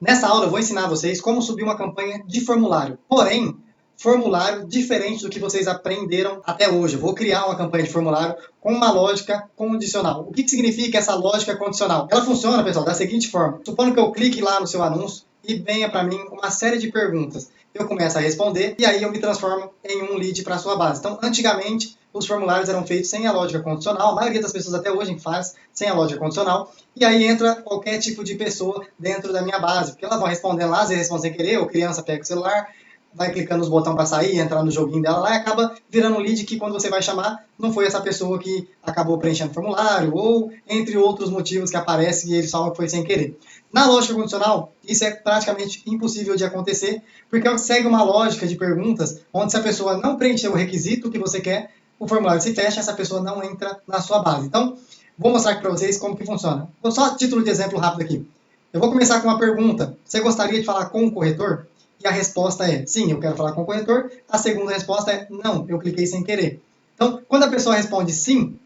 Nessa aula eu vou ensinar vocês como subir uma campanha de formulário. Porém, formulário diferente do que vocês aprenderam até hoje. Eu vou criar uma campanha de formulário com uma lógica condicional. O que significa essa lógica condicional? Ela funciona, pessoal, da seguinte forma. Supondo que eu clique lá no seu anúncio e venha para mim uma série de perguntas. Eu começo a responder e aí eu me transformo em um lead para a sua base. Então, antigamente, os formulários eram feitos sem a lógica condicional. A maioria das pessoas até hoje faz sem a lógica condicional. E aí entra qualquer tipo de pessoa dentro da minha base, porque elas vão respondendo lá, às vezes respondem sem querer, ou criança pega o celular, vai clicando nos botões para sair, entrar no joguinho dela lá e acaba virando um lead que quando você vai chamar, não foi essa pessoa que acabou preenchendo o formulário, ou entre outros motivos que aparecem e eles falam que foi sem querer. Na lógica condicional, isso é praticamente impossível de acontecer, porque segue uma lógica de perguntas, onde se a pessoa não preencher o requisito que você quer, o formulário se fecha, essa pessoa não entra na sua base. Então, vou mostrar aqui para vocês como que funciona. Só a título de exemplo rápido aqui. Eu vou começar com uma pergunta. Você gostaria de falar com o corretor? E a resposta é sim, eu quero falar com o corretor. A segunda resposta é não, eu cliquei sem querer. Então, quando a pessoa responde sim,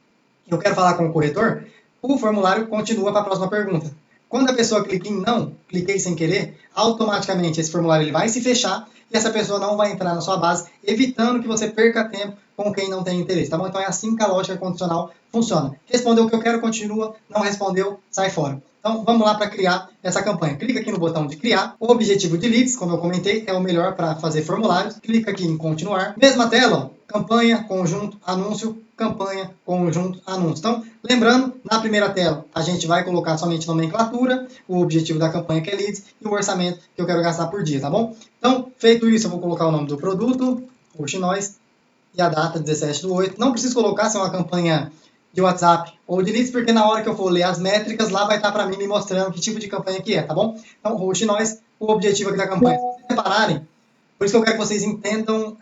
eu quero falar com o corretor, o formulário continua para a próxima pergunta. Quando a pessoa clica em não, cliquei sem querer, automaticamente esse formulário ele vai se fechar e essa pessoa não vai entrar na sua base, evitando que você perca tempo com quem não tem interesse, tá bom? Então é assim que a lógica condicional funciona. Respondeu o que eu quero, continua. Não respondeu, sai fora. Então, vamos lá para criar essa campanha. Clica aqui no botão de criar. O objetivo de leads, como eu comentei, é o melhor para fazer formulários. Clica aqui em continuar. Mesma tela, ó, campanha, conjunto, anúncio, campanha, conjunto, anúncio. Então, lembrando, na primeira tela, a gente vai colocar somente nomenclatura, o objetivo da campanha que é leads e o orçamento que eu quero gastar por dia, tá bom? Então, feito isso, eu vou colocar o nome do produto, Roxinóis, e a data 17/8. Não preciso colocar se é uma campanha de WhatsApp ou de leads, porque na hora que eu for ler as métricas, lá vai estar para mim me mostrando que tipo de campanha que é, tá bom? Então, Roxinóis, o objetivo aqui da campanha. Se vocês repararem, por isso que eu quero que vocês entendam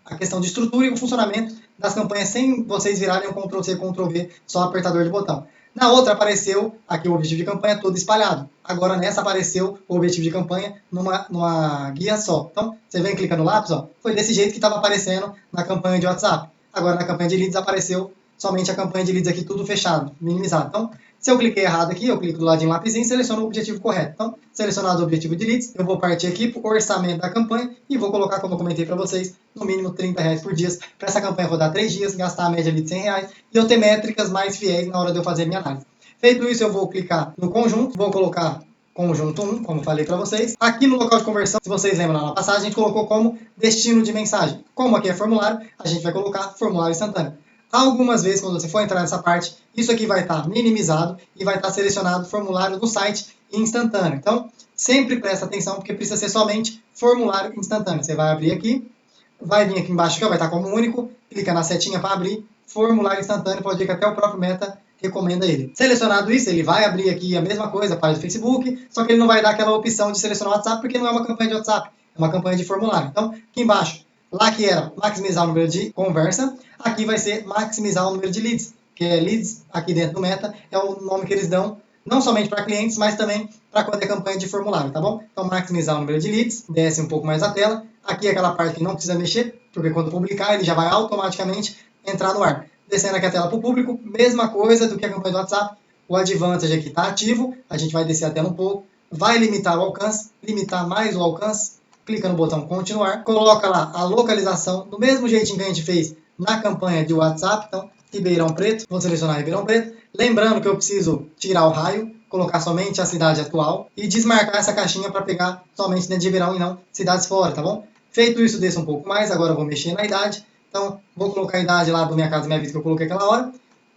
a questão de estrutura e o funcionamento das campanhas sem vocês virarem um Ctrl+C, Ctrl+V, só apertador de botão. Na outra apareceu aqui o objetivo de campanha todo espalhado. Agora nessa apareceu o objetivo de campanha numa guia só. Então, você vem clicando no lápis, ó, foi desse jeito que estava aparecendo na campanha de WhatsApp. Agora na campanha de leads apareceu somente a campanha de leads aqui tudo fechado, minimizado. Então, se eu cliquei errado aqui, eu clico do ladinho lapisinho e seleciono o objetivo correto. Então, selecionado o objetivo de leads, eu vou partir aqui para o orçamento da campanha e vou colocar, como eu comentei para vocês, no mínimo R$30 por dia, para essa campanha rodar 3 dias, gastar a média de R$100 e eu ter métricas mais fiéis na hora de eu fazer minha análise. Feito isso, eu vou clicar no conjunto, vou colocar conjunto 1, como falei para vocês. Aqui no local de conversão, se vocês lembram lá na passagem, a gente colocou como destino de mensagem. Como aqui é formulário, a gente vai colocar formulário instantâneo. Algumas vezes, quando você for entrar nessa parte, isso aqui vai estar minimizado e vai estar selecionado formulário do site instantâneo. Então, sempre presta atenção, porque precisa ser somente formulário instantâneo. Você vai abrir aqui, vai vir aqui embaixo, que vai estar como único, clica na setinha para abrir, formulário instantâneo, pode ver que até o próprio Meta recomenda ele. Selecionado isso, ele vai abrir aqui a mesma coisa, a página do Facebook, só que ele não vai dar aquela opção de selecionar o WhatsApp, porque não é uma campanha de WhatsApp, é uma campanha de formulário. Então, aqui embaixo, lá que era maximizar o número de conversa, aqui vai ser maximizar o número de leads, que é leads aqui dentro do Meta, é o nome que eles dão, não somente para clientes, mas também para quando é campanha de formulário, tá bom? Então, maximizar o número de leads, desce um pouco mais a tela, aqui é aquela parte que não precisa mexer, porque quando publicar ele já vai automaticamente entrar no ar. Descendo aqui a tela para o público, mesma coisa do que a campanha do WhatsApp, o Advantage aqui está ativo, a gente vai descer a tela um pouco, vai limitar o alcance, limitar mais o alcance, clica no botão continuar, coloca lá a localização, do mesmo jeitinho que a gente fez na campanha de WhatsApp, então Ribeirão Preto, vou selecionar Ribeirão Preto, lembrando que eu preciso tirar o raio, colocar somente a cidade atual e desmarcar essa caixinha para pegar somente dentro de Ribeirão e não cidades fora, tá bom? Feito isso, desça um pouco mais, agora eu vou mexer na idade, então vou colocar a idade lá do Minha Casa Minha Vida que eu coloquei aquela hora,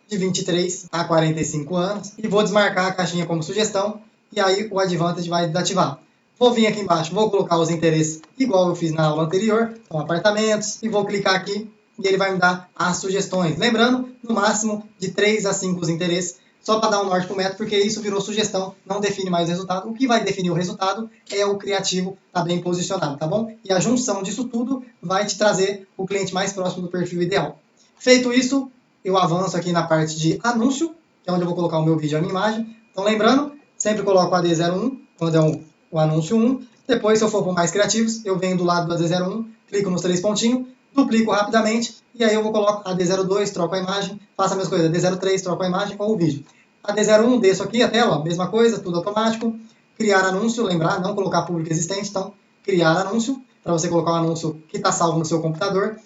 de 23 a 45 anos, e vou desmarcar a caixinha como sugestão, e aí o Advantage vai desativar. Vou vir aqui embaixo, vou colocar os interesses igual eu fiz na aula anterior, com apartamentos, e vou clicar aqui e ele vai me dar as sugestões. Lembrando, no máximo de 3 a 5 os interesses, só para dar um norte para o método, porque isso virou sugestão, não define mais o resultado. O que vai definir o resultado é o criativo, tá bem posicionado, tá bom? E a junção disso tudo vai te trazer o cliente mais próximo do perfil ideal. Feito isso, eu avanço aqui na parte de anúncio, que é onde eu vou colocar o meu vídeo e a minha imagem. Então, lembrando, sempre coloco a AD01, quando é o anúncio 1. Depois, se eu for para mais criativos, eu venho do lado do AD01, clico nos 3 pontinhos, duplico rapidamente, e aí eu vou colocar a AD02, troco a imagem, faço a mesma coisa, AD03, troco a imagem ou o vídeo. A AD01, desço aqui a tela, mesma coisa, tudo automático, criar anúncio, lembrar, não colocar público existente, então criar anúncio, para você colocar o anúncio que está salvo no seu computador.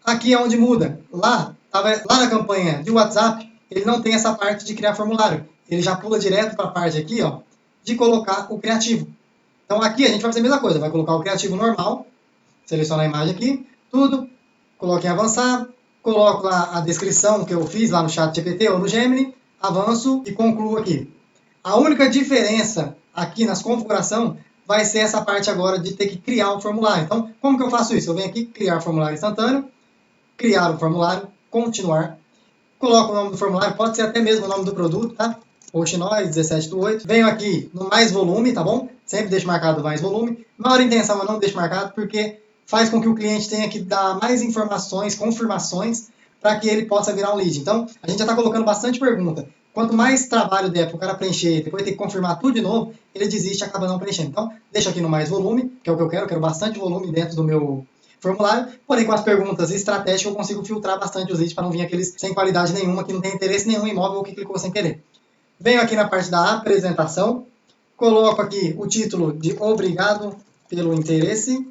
Aqui é onde muda. Lá na campanha de WhatsApp, ele não tem essa parte de criar formulário. Ele já pula direto para a parte aqui, ó, de colocar o criativo. Então aqui a gente vai fazer a mesma coisa, vai colocar o criativo normal, selecionar a imagem aqui, tudo, coloque em avançar, coloco lá a descrição que eu fiz lá no ChatGPT ou no Gemini, avanço e concluo aqui. A única diferença aqui nas configurações vai ser essa parte agora de ter que criar um formulário. Então, como que eu faço isso? Eu venho aqui, criar formulário instantâneo, criar o formulário, continuar, coloco o nome do formulário, pode ser até mesmo o nome do produto, tá? Oxinóis, 17/8. Venho aqui no mais volume, tá bom? Sempre deixo marcado mais volume. Maior intenção eu não deixo marcado porque faz com que o cliente tenha que dar mais informações, confirmações, para que ele possa virar um lead. Então, a gente já está colocando bastante pergunta. Quanto mais trabalho der para o cara preencher, depois ter que confirmar tudo de novo, ele desiste e acaba não preenchendo. Então, deixa aqui no mais volume, que é o que eu quero bastante volume dentro do meu formulário, porém com as perguntas estratégicas eu consigo filtrar bastante os leads para não vir aqueles sem qualidade nenhuma, que não tem interesse nenhum em imóvel ou que clicou sem querer. Venho aqui na parte da apresentação, coloco aqui o título de obrigado pelo interesse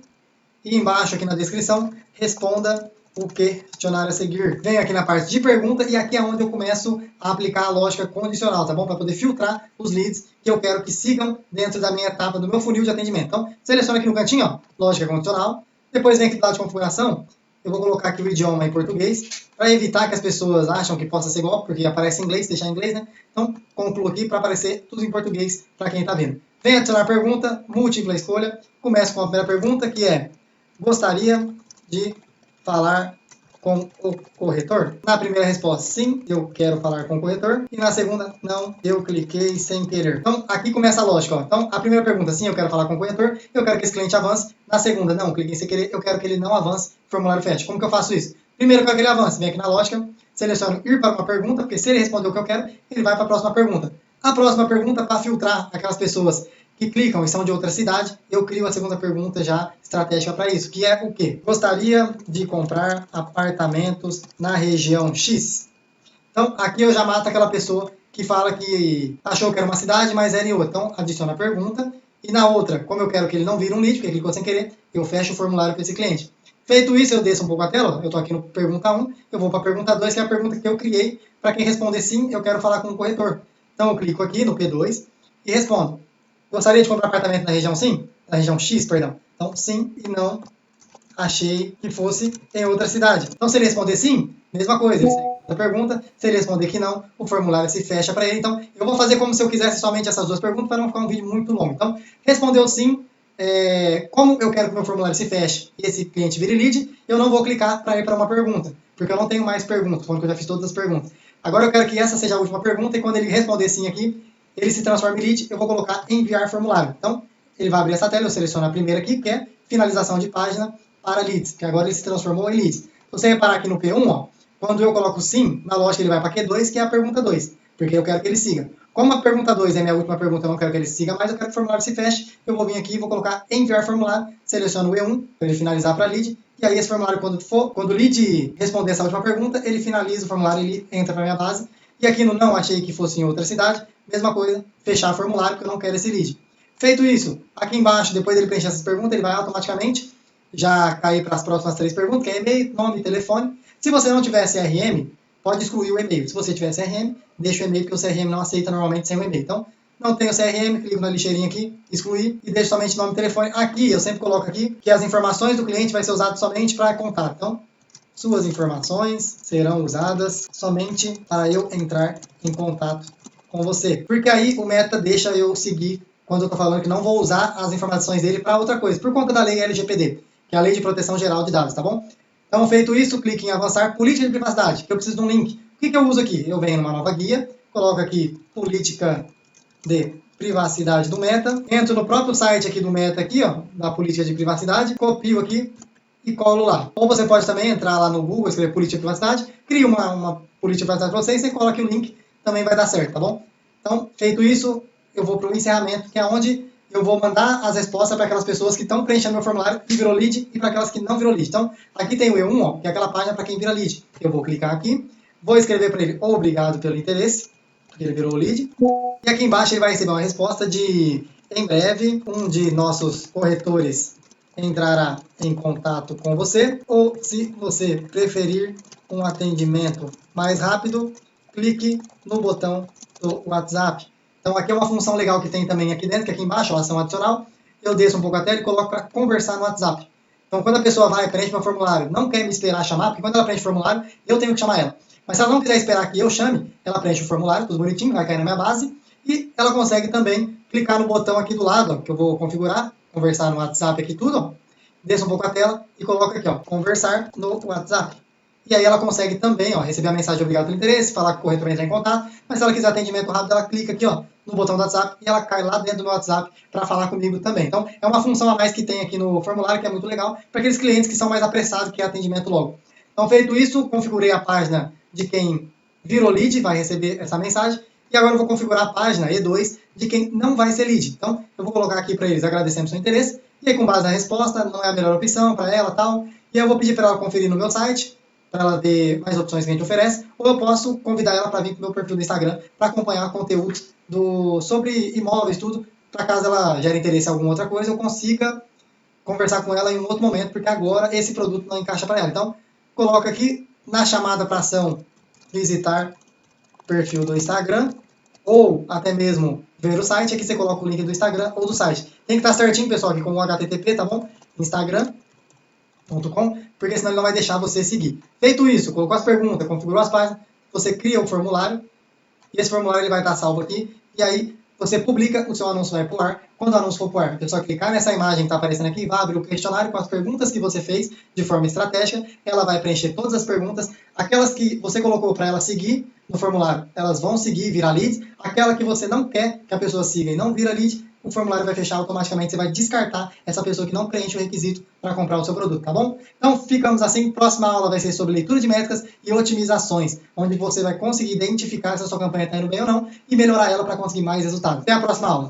e embaixo aqui na descrição, responda o questionário a seguir. Venho aqui na parte de pergunta e aqui é onde eu começo a aplicar a lógica condicional, tá bom? Para poder filtrar os leads que eu quero que sigam dentro da minha etapa do meu funil de atendimento. Então, seleciona aqui no cantinho, ó, lógica condicional. Depois vem aqui do lado de configuração, eu vou colocar aqui o idioma em português, para evitar que as pessoas acham que possa ser golpe, porque aparece em inglês, deixar em inglês, né? Então, concluo aqui para aparecer tudo em português para quem está vendo. Vem adicionar pergunta, múltipla escolha. Começo com a primeira pergunta, que é: gostaria de falar com o corretor? Na primeira resposta, sim, eu quero falar com o corretor. E na segunda, não, eu cliquei sem querer. Então, aqui começa a lógica. Ó. Então, a primeira pergunta, sim, eu quero falar com o corretor. Eu quero que esse cliente avance. Na segunda, não, cliquei sem querer. Eu quero que ele não avance. Formulário fecha. Como que eu faço isso? Primeiro, eu quero que ele avance. Vem aqui na lógica, seleciono ir para uma pergunta, porque se ele responder o que eu quero, ele vai para a próxima pergunta. A próxima pergunta, para filtrar aquelas pessoas que clicam e são de outra cidade, eu crio a segunda pergunta já estratégica para isso, que é o quê? Gostaria de comprar apartamentos na região X? Então, aqui eu já mato aquela pessoa que fala que achou que era uma cidade, mas era em outra. Então, adiciono a pergunta. E na outra, como eu quero que ele não vire um lead, porque ele clicou sem querer, eu fecho o formulário para esse cliente. Feito isso, eu desço um pouco a tela. Eu estou aqui no pergunta 1, eu vou para a pergunta 2, que é a pergunta que eu criei. Para quem responder sim, eu quero falar com o corretor. Então, eu clico aqui no P2 e respondo: gostaria de comprar apartamento na região sim? Na região X, perdão. Então, sim e não. Achei que fosse em outra cidade. Então, se ele responder sim, mesma coisa. Ele segue a pergunta. Se ele responder que não, o formulário se fecha para ele. Então, eu vou fazer como se eu quisesse somente essas duas perguntas para não ficar um vídeo muito longo. Então, respondeu sim. Como eu quero que o meu formulário se feche e esse cliente vire lead, eu não vou clicar para ir para uma pergunta, porque eu não tenho mais perguntas, falando que eu já fiz todas as perguntas. Agora eu quero que essa seja a última pergunta e quando ele responder sim aqui, ele se transforma em lead, eu vou colocar enviar formulário. Então, ele vai abrir essa tela, eu seleciono a primeira aqui, que é finalização de página para leads, que agora ele se transformou em leads. Se você reparar aqui no P1, ó, quando eu coloco sim, na lógica ele vai para Q2, que é a pergunta 2, porque eu quero que ele siga. Como a pergunta 2 é a minha última pergunta, eu não quero que ele siga mais, eu quero que o formulário se feche, eu vou vir aqui e vou colocar enviar formulário, seleciono o E1, para ele finalizar para lead, e aí esse formulário, quando o lead responder essa última pergunta, ele finaliza o formulário, ele entra para a minha base. E aqui no não achei que fosse em outra cidade, mesma coisa, fechar formulário, porque eu não quero esse lead. Feito isso, aqui embaixo, depois dele preencher essas perguntas, ele vai automaticamente já cair para as próximas 3 perguntas, que é e-mail, nome e telefone. Se você não tiver CRM, pode excluir o e-mail. Se você tiver CRM, deixa o e-mail, porque o CRM não aceita normalmente sem o e-mail. Então, não tenho CRM, clico na lixeirinha aqui, excluir, e deixo somente nome e telefone. Aqui, eu sempre coloco aqui, que as informações do cliente vai ser usado somente para contato. Então, suas informações serão usadas somente para eu entrar em contato com você. Porque aí o Meta deixa eu seguir quando eu estou falando que não vou usar as informações dele para outra coisa, por conta da lei LGPD, que é a Lei de Proteção Geral de Dados, tá bom? Então, feito isso, clique em avançar, política de privacidade, que eu preciso de um link. O que eu uso aqui? Eu venho numa nova guia, coloco aqui política de privacidade do Meta, entro no próprio site aqui do Meta, aqui, ó, da política de privacidade, copio aqui e colo lá. Ou você pode também entrar lá no Google, escrever política de privacidade, cria uma política de privacidade para você e você coloca aqui o link, também vai dar certo, tá bom? Então, feito isso, eu vou para o encerramento, que é onde eu vou mandar as respostas para aquelas pessoas que estão preenchendo meu formulário e virou lead e para aquelas que não virou lead. Então, aqui tem o E1, ó, que é aquela página para quem vira lead. Eu vou clicar aqui, vou escrever para ele obrigado pelo interesse, porque ele virou lead. E aqui embaixo ele vai receber uma resposta de Em breve, um de nossos corretores entrará em contato com você, ou se você preferir um atendimento mais rápido, clique no botão do WhatsApp. Então aqui é uma função legal que tem também aqui dentro, que aqui embaixo, a ação adicional, eu desço um pouco a tela e coloco para conversar no WhatsApp. Então quando a pessoa vai, preenche meu formulário, não quer me esperar chamar, porque quando ela preenche o formulário, eu tenho que chamar ela. Mas se ela não quiser esperar que eu chame, ela preenche o formulário, tudo bonitinho, vai cair na minha base, e ela consegue também clicar no botão aqui do lado, ó, que eu vou configurar, conversar no WhatsApp aqui tudo, ó. Desça um pouco a tela e coloca aqui, ó, conversar no WhatsApp. E aí ela consegue também, ó, receber a mensagem de obrigado pelo interesse, falar que o corretor vai entrar em contato, mas se ela quiser atendimento rápido, ela clica aqui, ó, no botão do WhatsApp e ela cai lá dentro do WhatsApp para falar comigo também. Então, é uma função a mais que tem aqui no formulário, que é muito legal, para aqueles clientes que são mais apressados, que é atendimento logo. Então, feito isso, configurei a página de quem virou lead, vai receber essa mensagem, e agora eu vou configurar a página E2 de quem não vai ser lead. Então, eu vou colocar aqui para eles agradecendo seu interesse, e aí com base na resposta, não é a melhor opção para ela tal, e eu vou pedir para ela conferir no meu site, para ela ver mais opções que a gente oferece, ou eu posso convidar ela para vir para o meu perfil do Instagram para acompanhar conteúdo sobre imóveis, tudo, para caso ela gere interesse em alguma outra coisa, eu consiga conversar com ela em um outro momento, porque agora esse produto não encaixa para ela. Então, coloca aqui na chamada para ação visitar perfil do Instagram, ou até mesmo ver o site, aqui você coloca o link do Instagram ou do site. Tem que estar certinho, pessoal, aqui com o HTTP, tá bom? Instagram.com, porque senão ele não vai deixar você seguir. Feito isso, colocou as perguntas, configurou as páginas, você cria um formulário, e esse formulário ele vai estar salvo aqui, e aí você publica, o seu anúncio vai para o ar. Quando o anúncio for para o ar, é só clicar nessa imagem que está aparecendo aqui, vai abrir o questionário com as perguntas que você fez de forma estratégica, ela vai preencher todas as perguntas, aquelas que você colocou para ela seguir no formulário, elas vão seguir e virar leads, aquela que você não quer que a pessoa siga e não vira lead, o formulário vai fechar automaticamente, você vai descartar essa pessoa que não preenche o requisito para comprar o seu produto, tá bom? Então ficamos assim, próxima aula vai ser sobre leitura de métricas e otimizações, onde você vai conseguir identificar se a sua campanha está indo bem ou não e melhorar ela para conseguir mais resultados. Até a próxima aula!